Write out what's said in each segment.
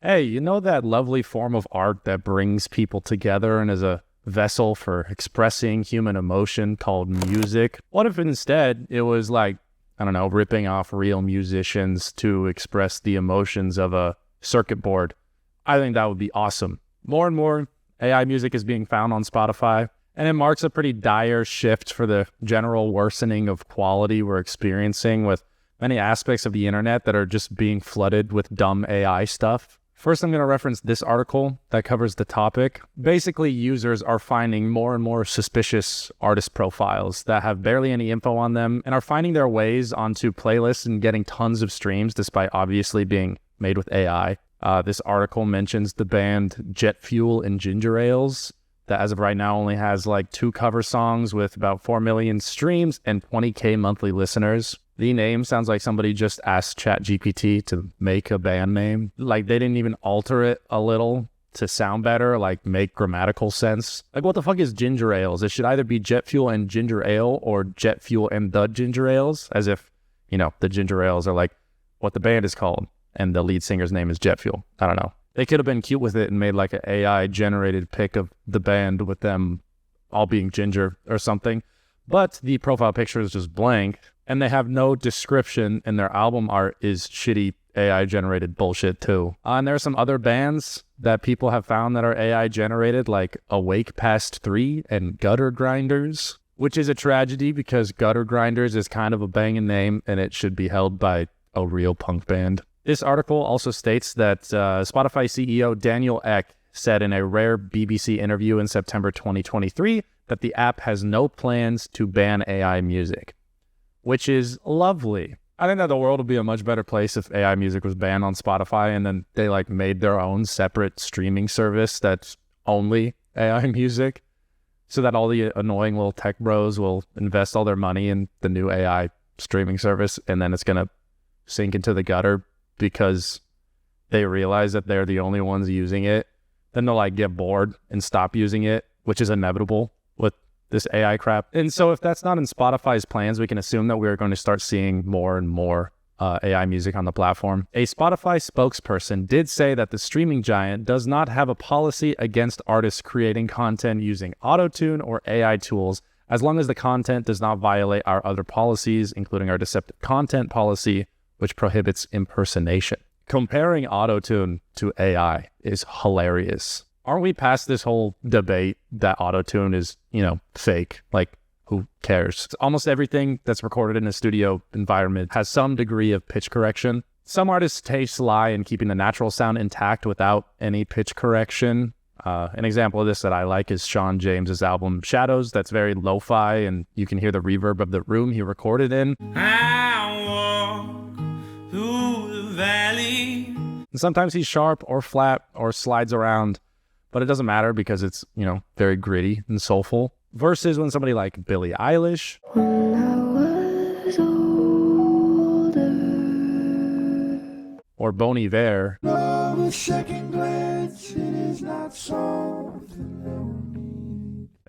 Hey, you know that lovely form of art that brings people together and is a vessel for expressing human emotion called music? What if instead it was like, I don't know, ripping off real musicians to express the emotions of a circuit board? I think that would be awesome. More and more AI music is being found on Spotify, and it marks a pretty dire shift for the general worsening of quality we're experiencing with many aspects of the internet that are just being flooded with dumb AI stuff. First, I'm going to reference this article that covers the topic. Basically, users are finding more and more suspicious artist profiles that have barely any info on them and are finding their ways onto playlists and getting tons of streams despite obviously being made with AI. This article mentions the band Jet Fuel and Ginger Ales that as of right now only has like 2 cover songs with about 4 million streams and 20K monthly listeners. The name sounds like somebody just asked ChatGPT to make a band name. Like they didn't even alter it a little to sound better, like make grammatical sense. Like what the fuck is Ginger Ales? It should either be Jet Fuel and Ginger Ale or Jet Fuel and the Ginger Ales, as if, the Ginger Ales are like what the band is called and the lead singer's name is Jet Fuel. I don't know. They could have been cute with it and made like an AI generated pic of the band with them all being ginger or something. But the profile picture is just blank and they have no description and their album art is shitty AI generated bullshit too. And there are some other bands that people have found that are AI generated like Awake Past 3 and Gutter Grinders, which is a tragedy because Gutter Grinders is kind of a banging name and it should be held by a real punk band. This article also states that Spotify CEO Daniel Ek said in a rare BBC interview in September 2023 that the app has no plans to ban AI music, which is lovely. I think that the world would be a much better place if AI music was banned on Spotify and then they like made their own separate streaming service that's only AI music so that all the annoying little tech bros will invest all their money in the new AI streaming service and then it's going to sink into the gutter because they realize that they're the only ones using it. Then they'll like get bored and stop using it, which is inevitable with this AI crap. And so if that's not in Spotify's plans, we can assume that we're going to start seeing more and more AI music on the platform. A Spotify spokesperson did say that the streaming giant does not have a policy against artists creating content using autotune or AI tools, as long as the content does not violate our other policies, including our deceptive content policy, which prohibits impersonation. Comparing autotune to AI is hilarious. Aren't we past this whole debate that autotune is, fake? Like, who cares? Almost everything that's recorded in a studio environment has some degree of pitch correction. Some artists' tastes lie in keeping the natural sound intact without any pitch correction. An example of this that I like is Sean James's album Shadows. That's very lo-fi, and you can hear the reverb of the room he recorded in. I walk through the valley. And sometimes he's sharp or flat or slides around, but it doesn't matter because it's, very gritty and soulful. Versus when somebody like Billie Eilish when I was older, or Bon Iver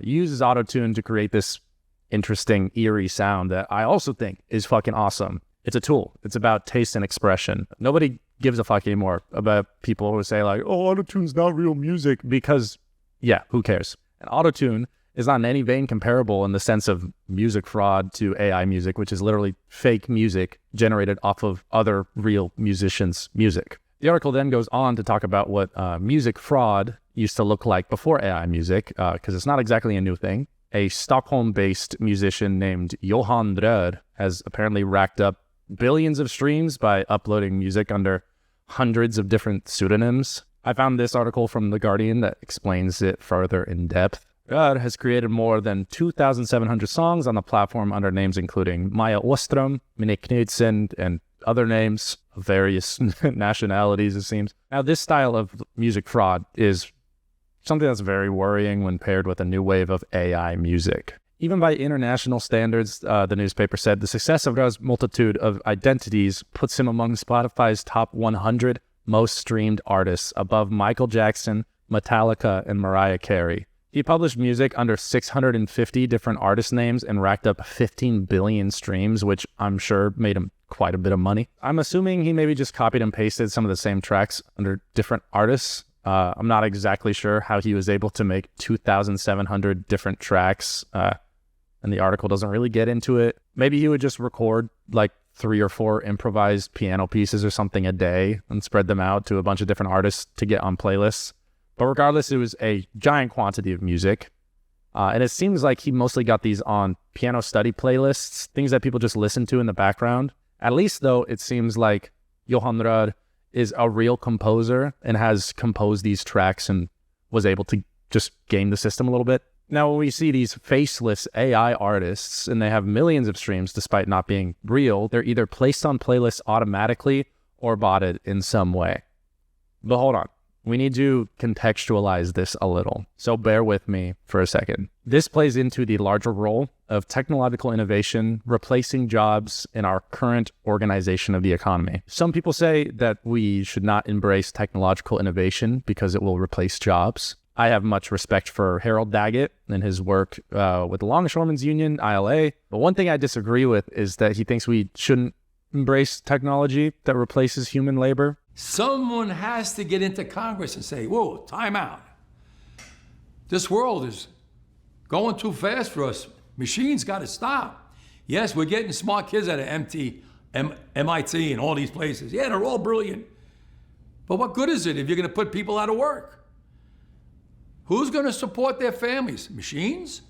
uses autotune to create this interesting, eerie sound that I also think is fucking awesome. It's a tool. It's about taste and expression. Nobody gives a fuck anymore about people who say like, oh, autotune's not real music because, yeah, who cares? And autotune is not in any vein comparable in the sense of music fraud to AI music, which is literally fake music generated off of other real musicians' music. The article then goes on to talk about what music fraud used to look like before AI music, because it's not exactly a new thing. A Stockholm-based musician named Johan Dröd has apparently racked up billions of streams by uploading music under hundreds of different pseudonyms. I found this article from The Guardian that explains it further in depth. Dröd has created more than 2,700 songs on the platform under names including Maya Ostrom, Minnie Knudsen, and other names of various nationalities, it seems. Now, this style of music fraud is something that's very worrying when paired with a new wave of AI music. Even by international standards, the newspaper said, the success of Dröd's multitude of identities puts him among Spotify's top 100 most streamed artists, above Michael Jackson, Metallica, and Mariah Carey. He published music under 650 different artist names and racked up 15 billion streams, which I'm sure made him quite a bit of money. I'm assuming he maybe just copied and pasted some of the same tracks under different artists. I'm not exactly sure how he was able to make 2,700 different tracks, and the article doesn't really get into it. Maybe he would just record like 3 or 4 improvised piano pieces or something a day and spread them out to a bunch of different artists to get on playlists. But regardless, it was a giant quantity of music. And it seems like he mostly got these on piano study playlists, things that people just listen to in the background. At least, though, it seems like Johan Röd is a real composer and has composed these tracks and was able to just game the system a little bit. Now, when we see these faceless AI artists and they have millions of streams despite not being real, they're either placed on playlists automatically or botted in some way. But hold on. We need to contextualize this a little, so bear with me for a second. This plays into the larger role of technological innovation replacing jobs in our current organization of the economy. Some people say that we should not embrace technological innovation because it will replace jobs. I have much respect for Harold Daggett and his work with the Longshoremen's Union, ILA. But one thing I disagree with is that he thinks we shouldn't embrace technology that replaces human labor. Someone has to get into Congress and say, whoa, time out. This world is going too fast for us. Machines got to stop. Yes, we're getting smart kids out of MIT and all these places. Yeah, they're all brilliant. But what good is it if you're going to put people out of work? Who's going to support their families? Machines?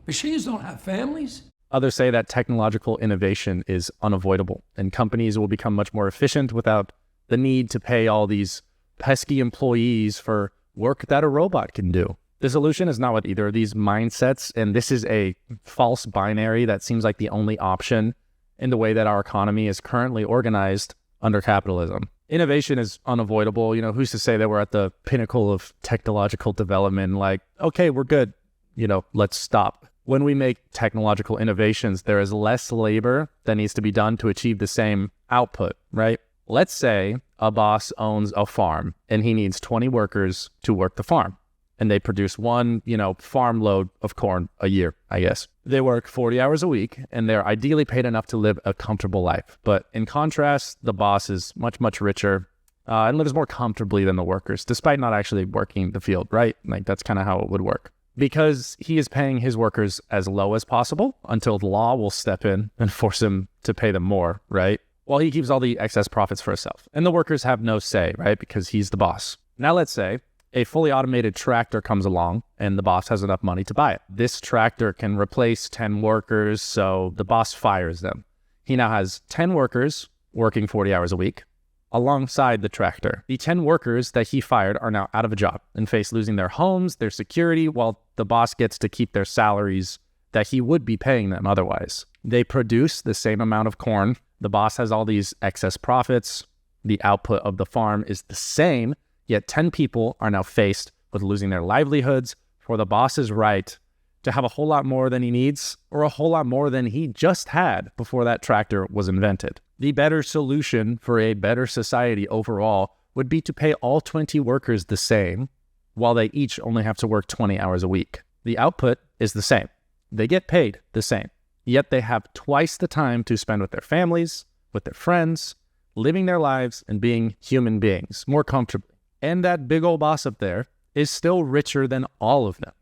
Machines don't have families. Others say that technological innovation is unavoidable and companies will become much more efficient without the need to pay all these pesky employees for work that a robot can do. The solution is not with either of these mindsets, and this is a false binary that seems like the only option in the way that our economy is currently organized under capitalism. Innovation is unavoidable. You know, who's to say that we're at the pinnacle of technological development? Like, okay, we're good. You know, let's stop. When we make technological innovations, there is less labor that needs to be done to achieve the same output, right? Let's say a boss owns a farm and he needs 20 workers to work the farm. And they produce one, farm load of corn a year, I guess. They work 40 hours a week and they're ideally paid enough to live a comfortable life. But in contrast, the boss is much, much richer and lives more comfortably than the workers, despite not actually working the field, right? Like that's kind of how it would work. Because he is paying his workers as low as possible until the law will step in and force him to pay them more, right? While he keeps all the excess profits for himself. And the workers have no say, right? Because he's the boss. Now let's say a fully automated tractor comes along and the boss has enough money to buy it. This tractor can replace 10 workers, so the boss fires them. He now has 10 workers working 40 hours a week alongside the tractor. The 10 workers that he fired are now out of a job and face losing their homes, their security, while the boss gets to keep their salaries that he would be paying them otherwise. They produce the same amount of corn. The boss has all these excess profits. The output of the farm is the same, yet 10 people are now faced with losing their livelihoods for the boss's right to have a whole lot more than he needs or a whole lot more than he just had before that tractor was invented. The better solution for a better society overall would be to pay all 20 workers the same while they each only have to work 20 hours a week. The output is the same. They get paid the same. Yet they have twice the time to spend with their families, with their friends, living their lives and being human beings more comfortably. And that big old boss up there is still richer than all of them.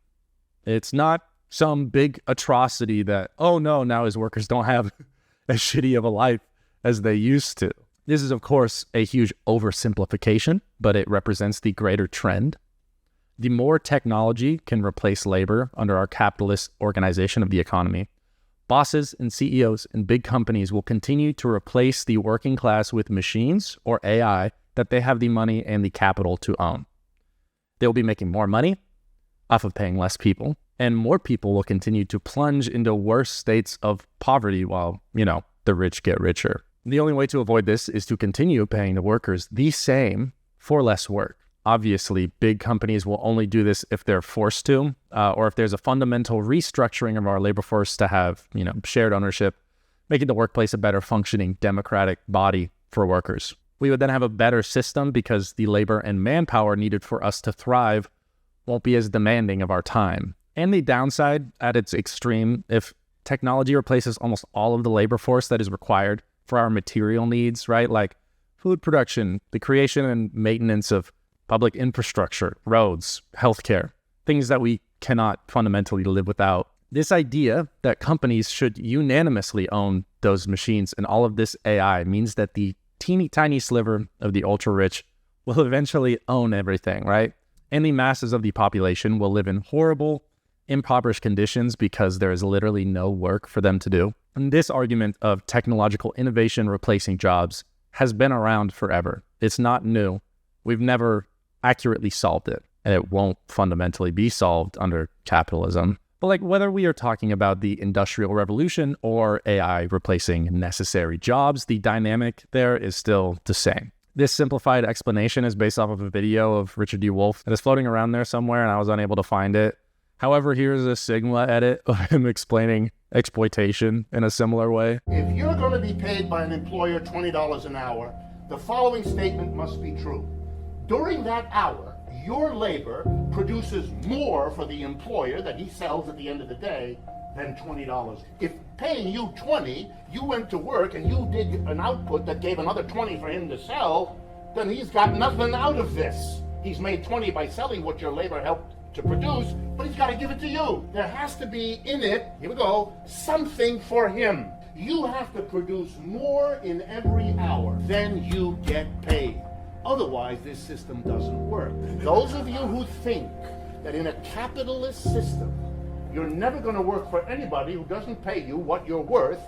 It's not some big atrocity that, oh no, now his workers don't have as shitty of a life as they used to. This is, of course, a huge oversimplification, but it represents the greater trend. The more technology can replace labor under our capitalist organization of the economy, bosses and CEOs in big companies will continue to replace the working class with machines or AI that they have the money and the capital to own. They will be making more money off of paying less people, and more people will continue to plunge into worse states of poverty while, the rich get richer. The only way to avoid this is to continue paying the workers the same for less work. Obviously, big companies will only do this if they're forced to, or if there's a fundamental restructuring of our labor force to have, shared ownership, making the workplace a better functioning democratic body for workers. We would then have a better system because the labor and manpower needed for us to thrive won't be as demanding of our time. And the downside at its extreme, if technology replaces almost all of the labor force that is required for our material needs, right? Like food production, the creation and maintenance of public infrastructure, roads, healthcare, things that we cannot fundamentally live without. This idea that companies should unanimously own those machines and all of this AI means that the teeny tiny sliver of the ultra-rich will eventually own everything, right? And the masses of the population will live in horrible, impoverished conditions because there is literally no work for them to do. And this argument of technological innovation replacing jobs has been around forever. It's not new. We've never accurately solved it, and it won't fundamentally be solved under capitalism. But like whether we are talking about the Industrial Revolution or AI replacing necessary jobs, the dynamic there is still the same. This simplified explanation is based off of a video of Richard D. Wolff that is floating around there somewhere, and I was unable to find it. However, here's a Sigma edit of him explaining exploitation in a similar way. If you're going to be paid by an employer $20 an hour, the following statement must be true. During that hour, your labor produces more for the employer that he sells at the end of the day than $20. If paying you $20, you went to work and you did an output that gave another $20 for him to sell, then he's got nothing out of this. He's made $20 by selling what your labor helped to produce, but he's got to give it to you. There has to be in it, here we go, something for him. You have to produce more in every hour than you get paid. Otherwise, this system doesn't work. Those of you who think that in a capitalist system, you're never going to work for anybody who doesn't pay you what you're worth,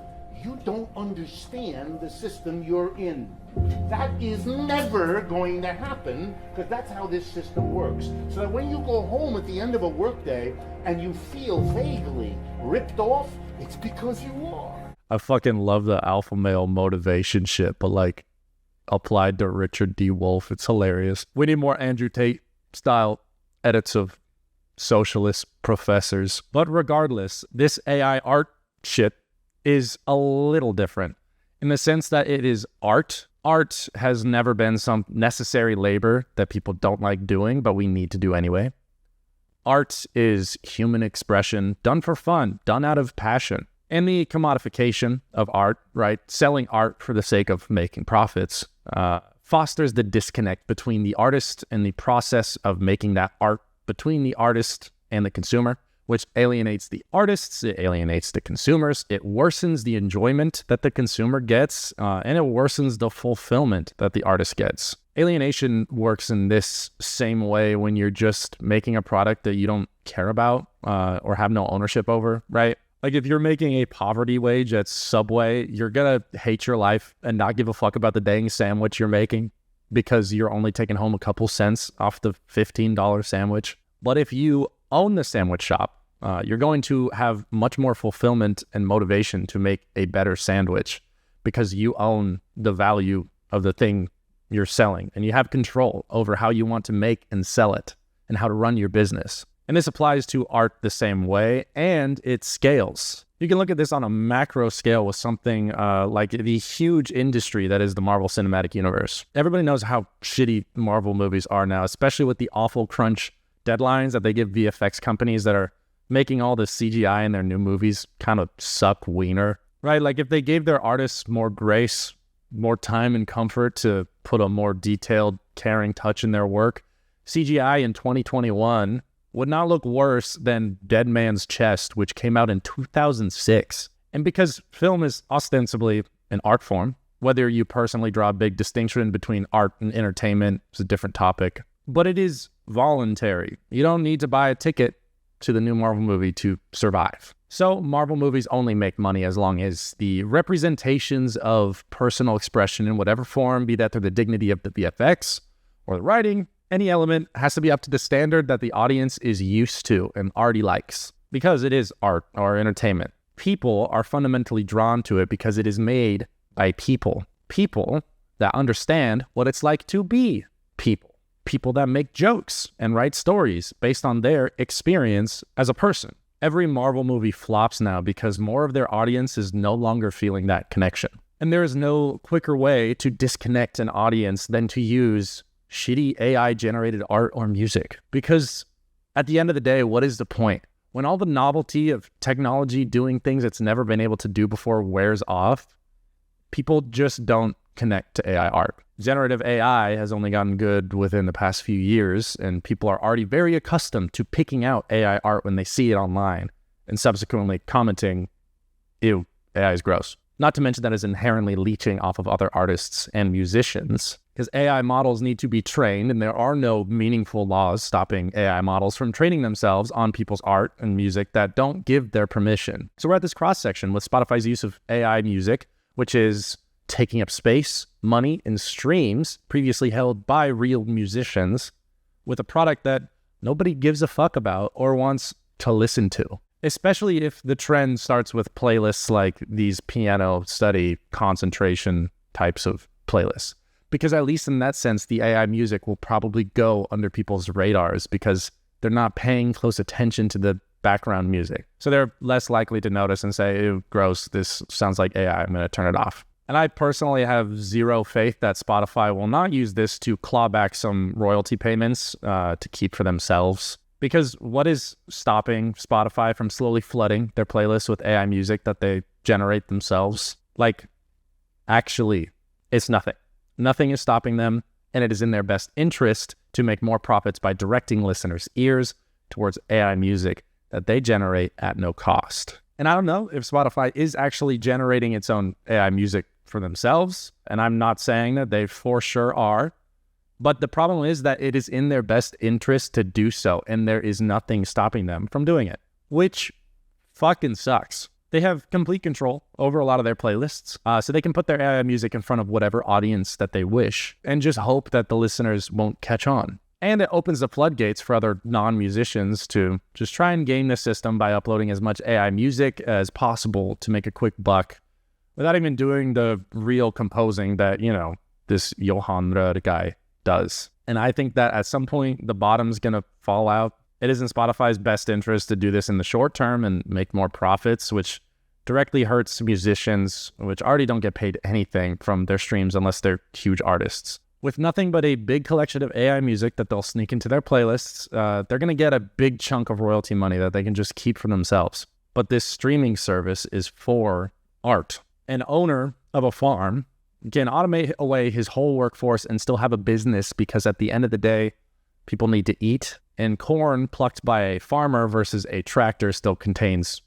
you don't understand the system you're in. That is never going to happen, because that's how this system works. So that when you go home at the end of a workday and you feel vaguely ripped off, it's because you are. I fucking love the alpha male motivation shit, but like applied to Richard D. Wolff, it's hilarious. We need more Andrew Tate style edits of socialist professors. But regardless, this AI art shit is a little different in the sense that it is art. Art has never been some necessary labor that people don't like doing, but we need to do anyway. Art is human expression done for fun, done out of passion. And the commodification of art, right, selling art for the sake of making profits, fosters the disconnect between the artist and the process of making that art, between the artist and the consumer, which alienates the artists, it alienates the consumers, it worsens the enjoyment that the consumer gets, and it worsens the fulfillment that the artist gets. Alienation works in this same way when you're just making a product that you don't care about or have no ownership over, right? Like if you're making a poverty wage at Subway, you're gonna hate your life and not give a fuck about the dang sandwich you're making because you're only taking home a couple cents off the $15 sandwich. But if you own the sandwich shop, you're going to have much more fulfillment and motivation to make a better sandwich because you own the value of the thing you're selling and you have control over how you want to make and sell it and how to run your business. And this applies to art the same way, and it scales. You can look at this on a macro scale with something like the huge industry that is the Marvel Cinematic Universe. Everybody knows how shitty Marvel movies are now, especially with the awful crunch deadlines that they give VFX companies that are making all the CGI in their new movies kind of suck wiener, right? Like if they gave their artists more grace, more time and comfort to put a more detailed, caring touch in their work, CGI in 2021 would not look worse than Dead Man's Chest, which came out in 2006. And because film is ostensibly an art form, whether you personally draw a big distinction between art and entertainment is a different topic, but it is voluntary. You don't need to buy a ticket to the new Marvel movie to survive. So Marvel movies only make money as long as the representations of personal expression in whatever form, be that through the dignity of the VFX or the writing, any element has to be up to the standard that the audience is used to and already likes, because it is art or entertainment. People are fundamentally drawn to it because it is made by people. People that understand what it's like to be people. People that make jokes and write stories based on their experience as a person. Every Marvel movie flops now because more of their audience is no longer feeling that connection. And there is no quicker way to disconnect an audience than to use shitty AI-generated art or music, because At the end of the day, what is the point? When all the novelty of technology doing things it's never been able to do before wears off, people just don't connect to AI art. Generative AI has only gotten good within the past few years, and people are already very accustomed to picking out AI art when they see it online and subsequently commenting, ew, AI is gross. Not to mention that it's inherently leeching off of other artists and musicians, because AI models need to be trained, and there are no meaningful laws stopping AI models from training themselves on people's art and music that don't give their permission. So we're at this cross-section with Spotify's use of AI music, which is taking up space, money, and streams previously held by real musicians, with a product that nobody gives a fuck about or wants to listen to. Especially if the trend starts with playlists like these piano study concentration types of playlists. Because at least in that sense, the AI music will probably go under people's radars because they're not paying close attention to the background music. So they're less likely to notice and say, ew, gross, this sounds like AI, I'm going to turn it off. And I personally have zero faith that Spotify will not use this to claw back some royalty payments to keep for themselves. Because what is stopping Spotify from slowly flooding their playlists with AI music that they generate themselves? Like, actually, it's nothing. Nothing is stopping them, and it is in their best interest to make more profits by directing listeners' ears towards AI music that they generate at no cost. And I don't know if Spotify is actually generating its own AI music for themselves, and I'm not saying that they for sure are, but the problem is that it is in their best interest to do so, and there is nothing stopping them from doing it, which fucking sucks. They have complete control over a lot of their playlists, so they can put their AI music in front of whatever audience that they wish, and just hope that the listeners won't catch on. And it opens the floodgates for other non-musicians to just try and game the system by uploading as much AI music as possible to make a quick buck without even doing the real composing that, you know, this Johan Röhr guy does. And I think that at some point, the bottom's going to fall out. It is in Spotify's best interest to do this in the short term and make more profits, which directly hurts musicians, which already don't get paid anything from their streams unless they're huge artists. With nothing but a big collection of AI music that they'll sneak into their playlists, they're going to get a big chunk of royalty money that they can just keep for themselves. But this streaming service is for art. An owner of a farm can automate away his whole workforce and still have a business because at the end of the day, people need to eat. And corn plucked by a farmer versus a tractor still contains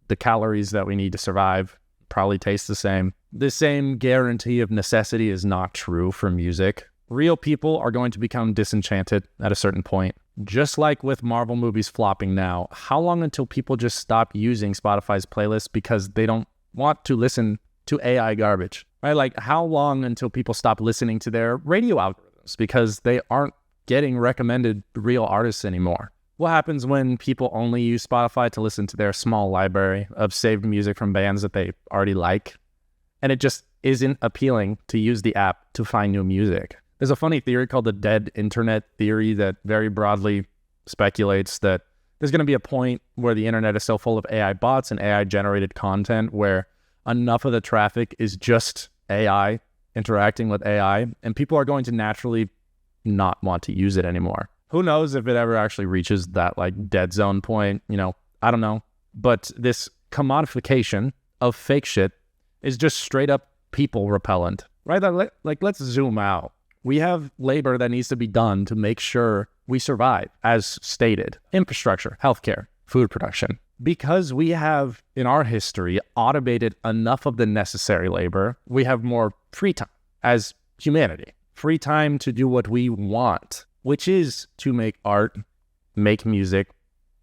the calories that we need to survive. Probably tastes the same. The same guarantee of necessity is not true for music. Real people are going to become disenchanted at a certain point. Just like with Marvel movies flopping now, how long until people just stop using Spotify's playlist because they don't want to listen to AI garbage, right? Like, how long until people stop listening to their radio algorithms because they aren't getting recommended real artists anymore? What happens when people only use Spotify to listen to their small library of saved music from bands that they already like? And it just isn't appealing to use the app to find new music. There's a funny theory called the dead internet theory that very broadly speculates that there's going to be a point where the internet is so full of AI bots and AI generated content where enough of the traffic is just AI interacting with AI, and people are going to naturally not want to use it anymore. Who knows if it ever actually reaches that like dead zone point, you know, I don't know. But this commodification of fake shit is just straight up people repellent, right? Like, let's zoom out. We have labor that needs to be done to make sure we survive, as stated. Infrastructure, healthcare, food production. Because we have, in our history, automated enough of the necessary labor, we have more free time as humanity. Free time to do what we want, which is to make art, make music,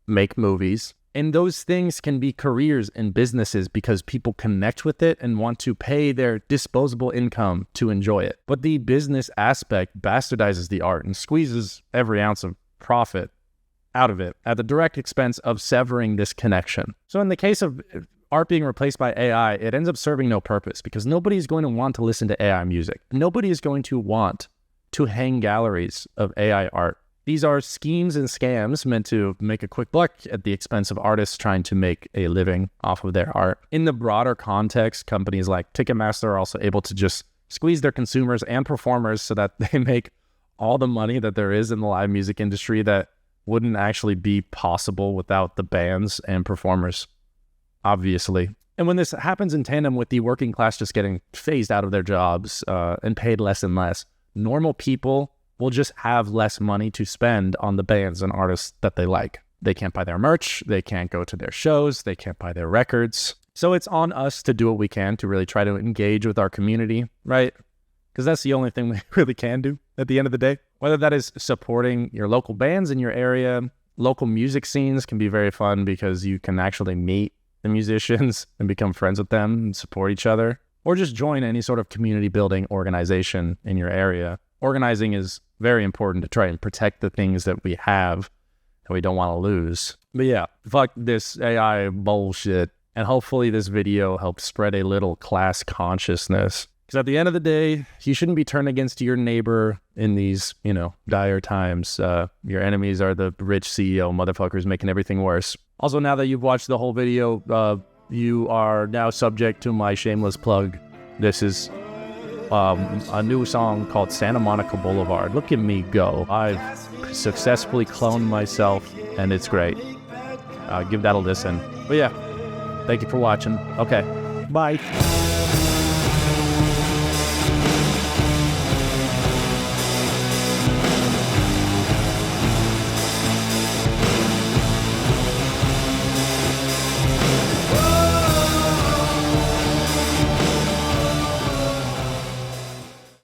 make movies. And those things can be careers and businesses because people connect with it and want to pay their disposable income to enjoy it. But the business aspect bastardizes the art and squeezes every ounce of profit out of it at the direct expense of severing this connection. So in the case of art being replaced by AI, it ends up serving no purpose because nobody is going to want to listen to AI music. Nobody is going to want to hang galleries of AI art. These are schemes and scams meant to make a quick buck at the expense of artists trying to make a living off of their art. In the broader context, companies like Ticketmaster are also able to just squeeze their consumers and performers so that they make all the money that there is in the live music industry that wouldn't actually be possible without the bands and performers, obviously. And when this happens in tandem with the working class just getting phased out of their jobs and paid less and less, normal people will just have less money to spend on the bands and artists that they like. They can't buy their merch, they can't go to their shows, they can't buy their records. So it's on us to do what we can to really try to engage with our community, right? Because that's the only thing we really can do at the end of the day. Whether that is supporting your local bands in your area, local music scenes can be very fun because you can actually meet the musicians and become friends with them and support each other, or just join any sort of community building organization in your area. Organizing is very important to try and protect the things that we have that we don't want to lose. But yeah, fuck this AI bullshit. And hopefully this video helps spread a little class consciousness. Because at the end of the day, you shouldn't be turned against your neighbor in these, dire times. Your enemies are the rich CEO motherfuckers making everything worse. Also, now that you've watched the whole video, you are now subject to my shameless plug. This is a new song called Santa Monica Boulevard. Look at me go. I've successfully cloned myself, and it's great. Give that a listen. But yeah, thank you for watching. Okay, bye.